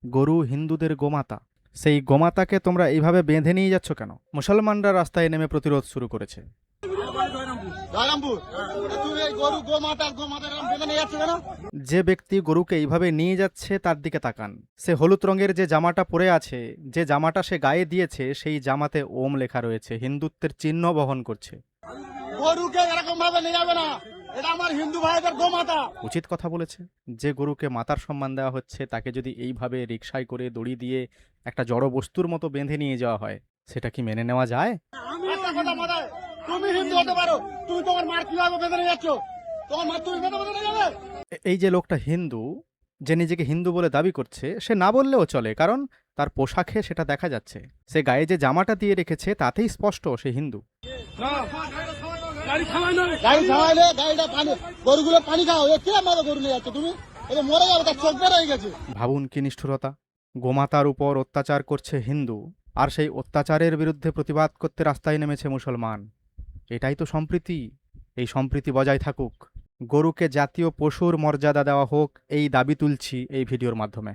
গরু হিন্দুদের গোমাতা। সেই গোমাতাকে তোমরা এইভাবে বেঁধে নিয়ে যাচ্ছ কেন? মুসলমানরা রাস্তায় নেমে প্রতিরোধ শুরু করেছে। জয়রামপুর তুই এই গরু গোমাতা এরকম বেঁধে নিয়ে যাচ্ছে কেন? যে ব্যক্তি গরুকে এইভাবে নিয়ে যাচ্ছে তার দিকে তাকান। সে হলুদ রঙের যে জামাটা পরে আছে, যে জামাটা সে গায়ে দিয়েছে, সেই জামাতে ওম লেখা রয়েছে, হিন্দুত্বের চিহ্ন বহন করছে। গরুকে এরকম ভাবে নিয়ে যাবে না, এটা আমার হিন্দু ভাইদের গোমাতা। উচিত কথা বলেছে। যে গরুকে মাতার সম্মান দেওয়া হচ্ছে তাকে যদি এইভাবে রিকশায় করে দড়ি দিয়ে একটা জড় বস্তুর মতো বেঁধে নিয়ে যাওয়া হয়, সেটা কি মেনে নেওয়া যায়? একটা কথা মাথায়, তুমি হিন্দু হতে পারো, তুমি তোমার মার কিভাবে বেঁধে নিয়ে যাচ্ছ? তোমার মা তুমি বেঁধে বেঁধে নিয়ে যাবে? এই যে লোকটা হিন্দু, যে নিজেকে হিন্দু বলে দাবি করছে, সে না বললেও চলে, কারণ তার পোশাকে সেটা দেখা যাচ্ছে। সে গায়ে যে জামাটা দিয়ে রেখেছে তাতেই স্পষ্ট সে হিন্দু। গাড়ি থামাইলে গাড়িটা পানি, গরুগুলো পানি খাও, এ কিরম ভাবে গরু নিয়ে যাচ্ছ তুমি? এটা মরে যাবে, তার চোখ বের হয়ে গেছে। ভাবুন কি নিষ্ঠুরতা! গোমাতার উপর অত্যাচার করছে হিন্দু, আর সেই অত্যাচারের বিরুদ্ধে প্রতিবাদ করতে রাস্তায় নেমেছে মুসলমান। এটাই তো সম্প্রীতি। এই সম্প্রীতি বজায় থাকুক। গরুকে জাতীয় পশুর মর্যাদা দেওয়া হোক, এই দাবি তুলছি এই ভিডিওর মাধ্যমে।